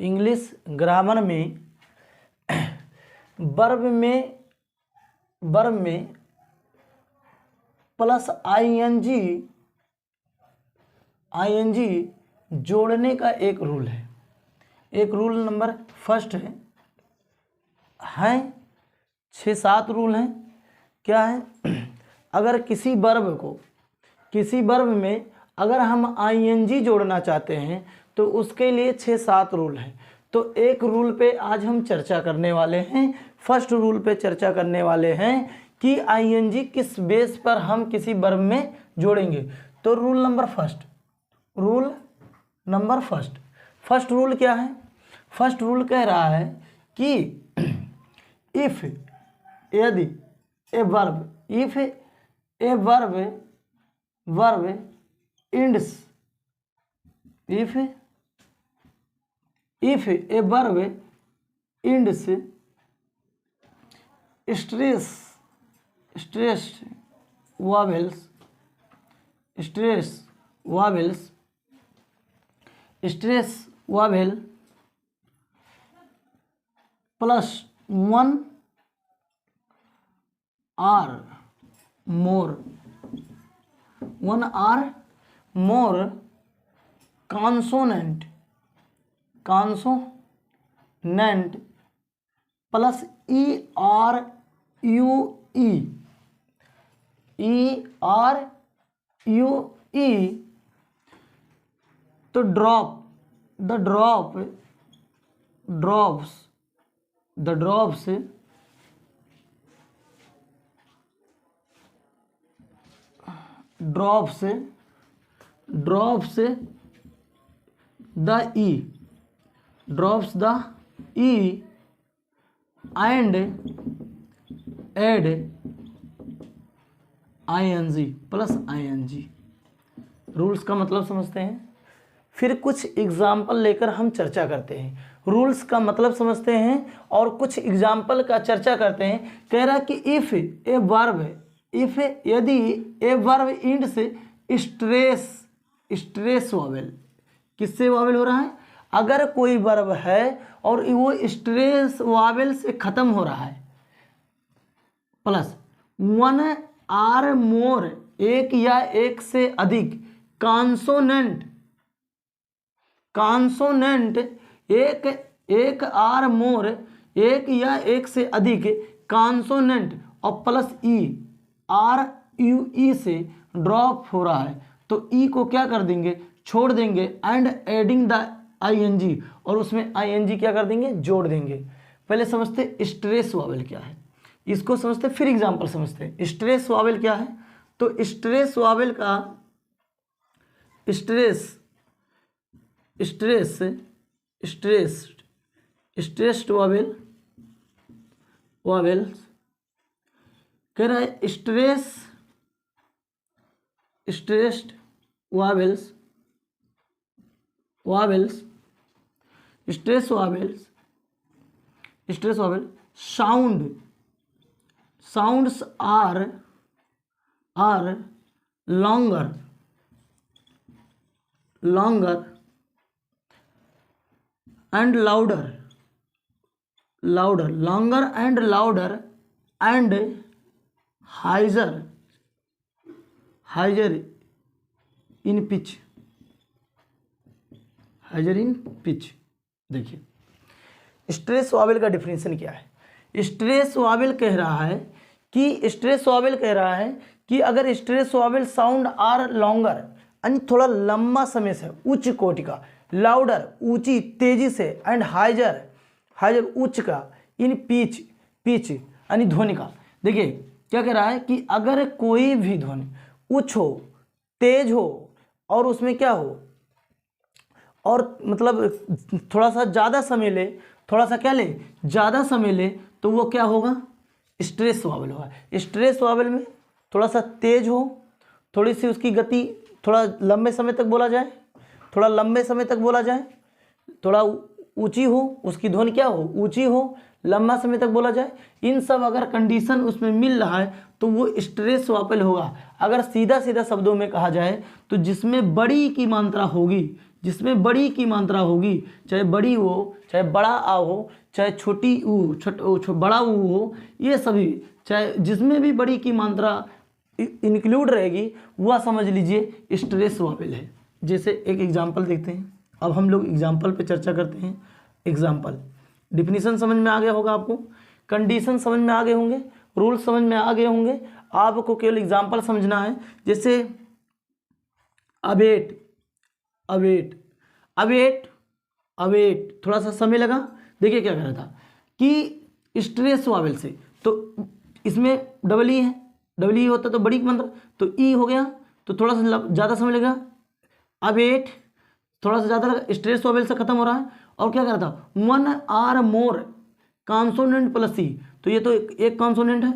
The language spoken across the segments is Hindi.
इंग्लिश ग्रामर में वर्ब में प्लस आईएनजी जोड़ने का एक रूल है। एक रूल नंबर फर्स्ट है 6-7 रूल हैं। क्या है? अगर किसी वर्ब में अगर हम आईएनजी जोड़ना चाहते हैं तो उसके लिए 6-7 रूल हैं। तो एक रूल पे आज हम चर्चा करने वाले हैं। फर्स्ट रूल पे चर्चा करने वाले हैं कि आईएनजी किस बेस पर हम किसी वर्ब में जोड़ेंगे। तो रूल नंबर फर्स्ट रूल क्या है? फर्स्ट रूल कह रहा है कि इफ यदि a verb ends if a verb ends stressed vowels plus one or more consonant plus ERUE तो drops the E and add ING plus ING। Rules का मतलब समझते हैं, फिर कुछ एग्जाम्पल लेकर हम चर्चा करते हैं। रूल्स का मतलब समझते हैं और कुछ एग्जाम्पल का चर्चा करते हैं। कह रहा कि यदि ए वर्ब इंड से स्ट्रेस वावेल, किससे वावेल हो रहा है? अगर कोई वर्ब है और वो स्ट्रेस वावेल से खत्म हो रहा है, प्लस वन आर मोर, एक या एक से अधिक कॉन्सोनेंट एक आर मोर, एक या एक से अधिक कॉन्सोनेंट और प्लस ERUE से ड्रॉप हो रहा है तो ई को क्या कर देंगे? छोड़ देंगे। एंड एडिंग द ING, और उसमें ING क्या कर देंगे? जोड़ देंगे। पहले समझते स्ट्रेस वावेल क्या है, इसको समझते फिर एग्जाम्पल समझते। स्ट्रेस वावेल क्या है? तो स्ट्रेस वावेल का स्ट्रेस्ड वावेल्स कह रहा है stressed vowels sounds are longer and louder and higher in pitch। देखिए स्ट्रेस वावेल का डिफिनेशन क्या है। स्ट्रेस वावेल कह रहा है कि अगर stress vowel sound are longer, यानी थोड़ा लंबा समय से, उच्च कोटि का, लाउडर ऊंची तेजी से, एंड हाइजर उच्च का, इन पिच यानी ध्वनि का। देखिए क्या कह रहा है कि अगर कोई भी ध्वनि उच्च हो, तेज हो और उसमें क्या हो, और मतलब थोड़ा सा ज़्यादा समय ले, ज़्यादा समय ले, तो वो क्या होगा? स्ट्रेस वावेल होगा। स्ट्रेस वावेल में थोड़ा सा तेज हो, थोड़ी सी उसकी गति थोड़ा लंबे समय तक बोला जाए, थोड़ा ऊंची हो, उसकी ध्वनि क्या हो? ऊंची हो, लंबा समय तक बोला जाए। इन सब अगर कंडीशन उसमें मिल रहा है तो वो स्ट्रेस वावेल होगा। अगर सीधा शब्दों में कहा जाए तो जिसमें बड़ी की मात्रा होगी, जिसमें बड़ी की मात्रा होगी, चाहे बड़ी हो, चाहे बड़ा आ हो, चाहे छोटी ऊ बड़ा ऊ हो, ये सभी चाहे जिसमें भी बड़ी की मात्रा इंक्लूड रहेगी वह समझ लीजिए स्ट्रेस वावेल है। जैसे एक एग्जाम्पल देखते हैं, अब हम लोग एग्जाम्पल पे चर्चा करते हैं। एग्जाम्पल, डिफिनीशन समझ में आ गया होगा आपको, कंडीशन समझ में आ गए होंगे, रूल समझ में आ गए होंगे, आपको केवल एग्जाम्पल समझना है। जैसे अवेट अवेट अवेट अवेट, थोड़ा सा समय लगा, देखिए क्या कह रहा था कि स्ट्रेस वावेल से, तो इसमें डबल ई है, डबल ई होता तो बड़ी की मात्रा, तो ई हो गया, तो थोड़ा सा ज़्यादा समय लगेगा। अवेट थोड़ा सा ज़्यादा लगा, स्ट्रेस वावेल से खत्म हो रहा है। और क्या कर रहा था, one or more consonant plus E, तो ये तो एक कॉन्सोनेंट है,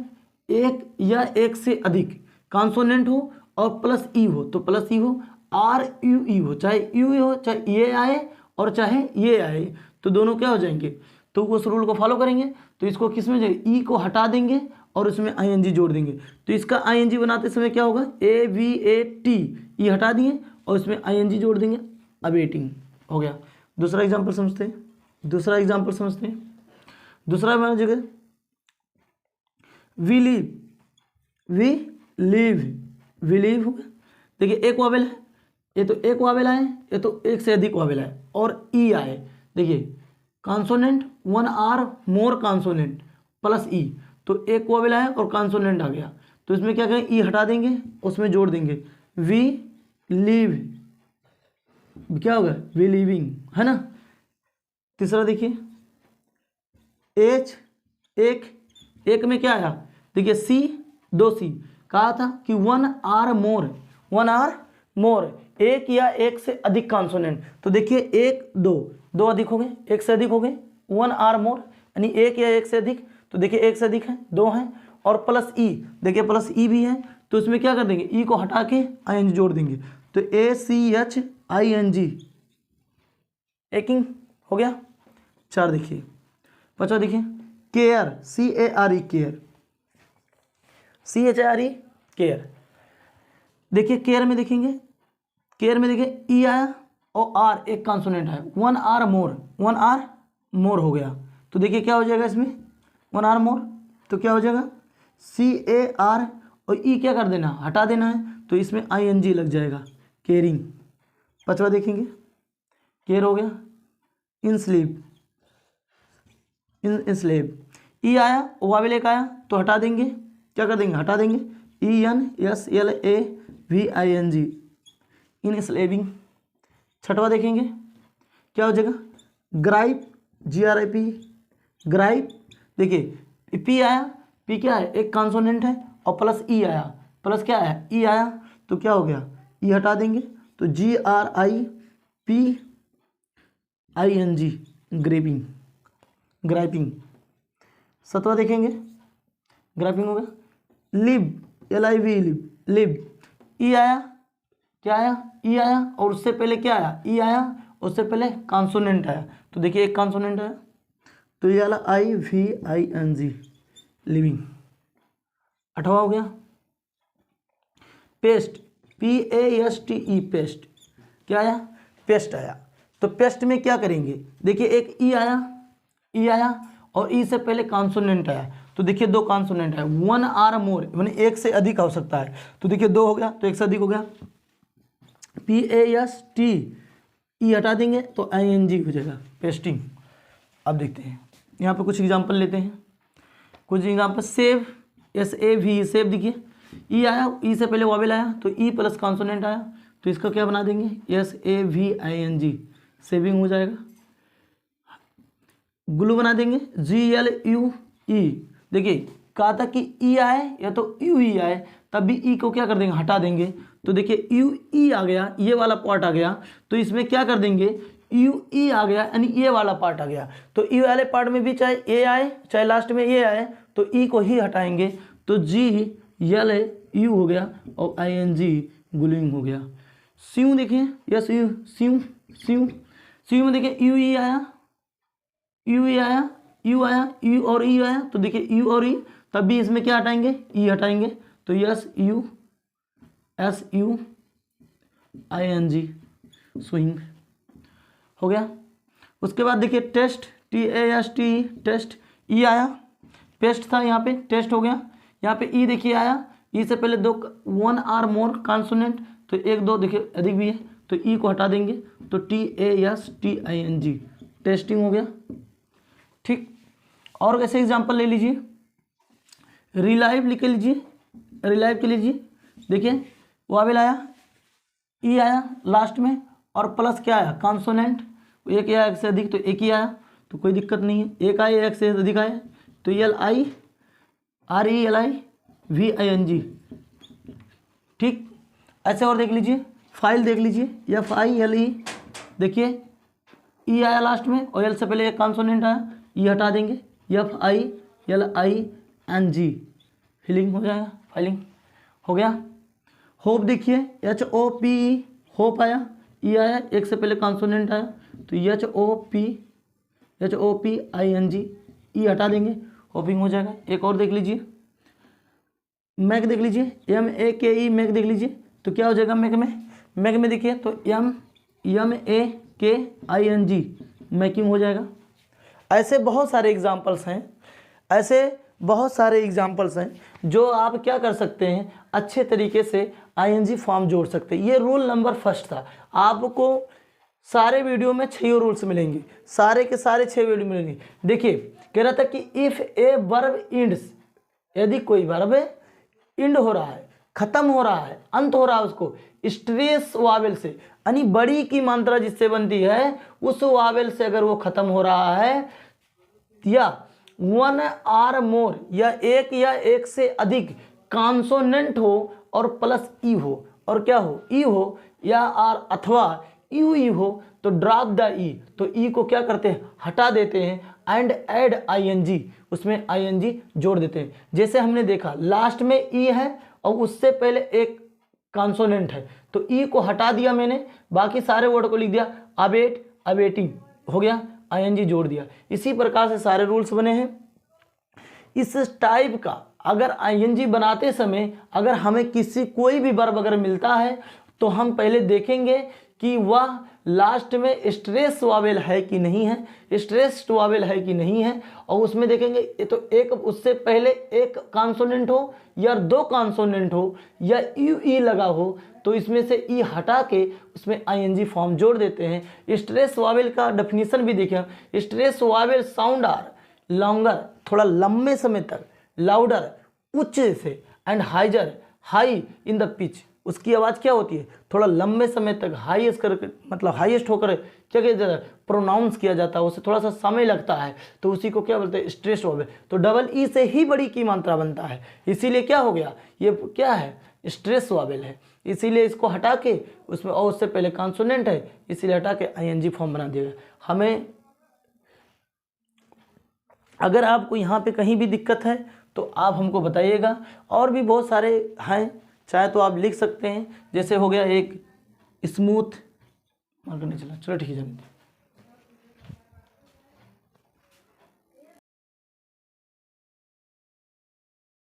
एक या एक से अधिक कॉन्सोनेंट हो और प्लस ई हो, तो प्लस ई हो, आर यू ई हो, चाहे यू हो, चाहे ये आए और चाहे ये आए, तो दोनों क्या हो जाएंगे, तो उस रूल को फॉलो करेंगे। तो इसको किस में जाएगा, ई को हटा देंगे और उसमें आई एन जी जोड़ देंगे, तो इसका आई एन जी बनाते समय क्या होगा, ए वी ए टी, ई हटा दिए और इसमें आई एन जी जोड़ देंगे, अवेटिंग हो गया। दूसरा एग्जाम्पल समझते हैं, दूसरा एग्जाम्पल समझते हैं। दूसरा हमारी जगह वी लीव हो गया। देखिए एक वावेल है, ये तो एक वावेल आए, ये तो एक से अधिक वावेल है, और ई आए। देखिए consonant, one or more consonant plus E, तो एक वावेल आया और कॉन्सोनेंट आ गया, तो इसमें क्या करें, ई हटा देंगे, उसमें जोड़ देंगे वी लीव, क्या होगा, वी लिविंग, है ना। तीसरा देखिए एच, एक में क्या आया, देखिए सी, दो सी, कहा था कि वन आर मोर, एक या एक से अधिक कॉन्सोनेंट, तो देखिए एक दो अधिक हो गए, एक से अधिक हो गए, वन आर मोर यानी एक या एक से अधिक, तो देखिए एक से अधिक है, दो हैं, और प्लस ई, देखिए प्लस ई भी है, तो इसमें क्या कर देंगे, ई को हटा के आई एन जी जोड़ देंगे, तो A C H I N G, aching हो गया। चार देखिए, पांचवा देखिए care, C A R E, care, C H R E, care. देखिए केयर में देखेंगे, केयर में देखिए ई आया और आर एक कॉन्सोनेंट है, वन आर मोर हो गया, तो देखिए क्या हो जाएगा इसमें, वन आर मोर, तो क्या हो जाएगा सी ए आर और ई क्या कर देना, हटा देना है, तो इसमें आई एन जी लग जाएगा, केयरिंग। पांचवा देखेंगे केयर हो गया, इन स्लीप, इन स्लेब, ई आया वावेल एक आया, तो हटा देंगे, क्या कर देंगे, हटा देंगे, E N S L A V I N G, enslaving. छठवा देखेंगे क्या हो जाएगा, gripe, G R I P, gripe. देखिए पी आया, पी क्या है, एक कॉन्सोनेंट है, और प्लस ई आया, प्लस क्या है, ई आया, तो क्या हो गया, ई हटा देंगे, तो G R I P I N G, griping, griping. सतवा देखेंगे ग्राइपिंग हो गया, लिब, एल आई वी, लिब, ई आया, क्या आया, ई आया, और उससे पहले क्या आया, ई आया, उससे पहले कॉन्सोनेंट आया, तो देखिए एक कॉन्सोनेंट आया, तो ये वाला I V I N G, living. अठवा हो गया paste, P A S T E, paste, क्या आया, पेस्ट आया, तो पेस्ट में क्या करेंगे, देखिए एक ई आया और ई से पहले कॉन्सोनेंट आया, तो देखिए दो कॉन्सोनेंट है, वन आर मोर यानी एक से अधिक हो सकता है, तो देखिए दो हो गया, तो एक से अधिक हो गया, पी ए एस टी ई हटा देंगे, तो आई एन जी हो जाएगा, पेस्टिंग। अब देखते हैं यहाँ पे कुछ एग्जांपल लेते हैं, कुछ example, save, S A we, save, देखिए ई आया, ई से पहले वावेल आया, तो ई प्लस कॉन्सोनेंट आया, तो इसका क्या बना देंगे, S A V I N G, saving हो जाएगा। ग्लू बना देंगे, जी एल यू ई, देखिए कहा था कि ई आए या तो यू ई आए, तब भी ई को क्या कर देंगे, हटा देंगे, तो देखिए यू ई आ गया, ये वाला पार्ट आ गया, तो इसमें क्या कर देंगे, यू ई आ गया यानी ये वाला पार्ट आ गया, तो ई वाले पार्ट में भी चाहे ए आए चाहे लास्ट में ये आए, तो ई को ही हटाएंगे, तो जी एल यू हो गया और आई एन जी, ग्लूइंग हो गया। स्यू देखिए, यस यू, स्यू में देखिए यू ई आया, यू आया, यू और ई आया, तो देखिए यू और ई, तब भी इसमें क्या हटाएंगे, ई हटाएंगे, तो S U, S U I N G, swing. हो गया। उसके बाद देखिए टेस्ट, TAST, टेस्ट, ई आया, पेस्ट था यहाँ पे, टेस्ट हो गया। यहाँ पे ई देखिए आया, ई से पहले दो 1 आर मोर कॉन्सोनेंट, तो 1 2 देखिए अधिक भी है, तो ई को हटा देंगे, तो TASTING, टेस्टिंग हो गया। ठीक, और कैसे एग्जाम्पल ले लीजिए, रिलाइव लिख लीजिए, रिलाइव के लीजिए। देखिए वावेल आया, ई आया लास्ट में, और प्लस क्या आया, कॉन्सोनेंट, एक या एक से अधिक, तो एक ही आया, तो कोई दिक्कत नहीं है। एक आए एक से अधिक आए, तो LIRELIVING। ठीक, ऐसे और देख लीजिए, फाइल देख लीजिए, FILE, देखिए ई आया लास्ट में, और एल से पहले एक कॉन्सोनेंट आया, ई हटा देंगे, FILING, फिलिंग हो जाएगा, फाइलिंग हो गया। होप देखिए HOPE, होप आया, ई आया, एक से पहले कॉन्सोनेंट आया, तो HOPING, ई हटा देंगे, होपिंग हो जाएगा। एक और देख लीजिए, मैक देख लीजिए, MAKE, मैक देख लीजिए, तो क्या हो जाएगा मैक में देखिए, तो MAKING, मैकिंग हो जाएगा। ऐसे बहुत सारे एग्जाम्पल्स हैं, जो आप क्या कर सकते हैं, अच्छे तरीके से ING फॉर्म जोड़ सकते हैं। ये रूल नंबर फर्स्ट था। आपको सारे वीडियो में 6 रूल्स मिलेंगे, सारे के सारे 6 वीडियो मिलेंगे। देखिए कह रहा था कि इफ़ ए वर्ब इंड्स, यदि कोई वर्ब इंड हो रहा है, खत्म हो रहा है, अंत हो रहा है, उसको स्ट्रेस वावेल से, यानी बड़ी की मात्रा जिससे बनती है उस वावेल से अगर वो खत्म हो रहा है, या 1 आर मोर, या एक से अधिक कॉन्सोनेंट हो और प्लस ई हो, और क्या हो, ई हो, या आर अथवा ई हो, तो ड्रॉप द ई, तो ई को क्या करते हैं, हटा देते हैं, एंड ऐड ING, उसमें ING जोड़ देते हैं। जैसे हमने देखा लास्ट में ई है और उससे पहले एक कॉन्सोनेंट है, तो ई को हटा दिया मैंने, बाकी सारे वर्ड को लिख दिया, अवेट, अवेटिंग हो गया, ING जोड़ दिया। इसी प्रकार से सारे रूल्स बने हैं। इस टाइप का अगर ING बनाते समय अगर हमें कोई भी वर्ब अगर मिलता है, तो हम पहले देखेंगे कि वह लास्ट में स्ट्रेस वावेल है कि नहीं है, स्ट्रेस्ड वावेल है कि नहीं है, और उसमें देखेंगे तो एक उससे पहले एक कॉन्सोनेंट हो, या 2 कॉन्सोनेंट हो, या ई लगा हो, तो इसमें से ई हटा के उसमें ING फॉर्म जोड़ देते हैं। स्ट्रेस वावेल का डेफिनेशन भी देखें, stress vowel sound are longer, थोड़ा लंबे समय तक, लाउडर, उच्च से, and higher, high in the pitch, उसकी आवाज़ क्या होती है, थोड़ा लंबे समय तक हाईएस्ट करके, मतलब हाईएस्ट होकर क्या किया जाता है, प्रोनाउंस किया जाता है, उसे थोड़ा सा समय लगता है, तो उसी को क्या बोलते हैं, स्ट्रेस वावेल। तो डबल ई से ही बड़ी की मात्रा बनता है, इसीलिए क्या हो गया, ये क्या है, स्ट्रेस वावेल है, इसीलिए इसको हटा के उसमें, और उससे पहले कॉन्सोनेंट है, इसीलिए हटा के ING फॉर्म बना दिया। हमें अगर आपको यहाँ पे कहीं भी दिक्कत है तो आप हमको बताइएगा, और भी बहुत सारे हैं, चाहे तो आप लिख सकते हैं। जैसे हो गया एक स्मूथ, मार्कर नहीं चला, चलो ठीक है।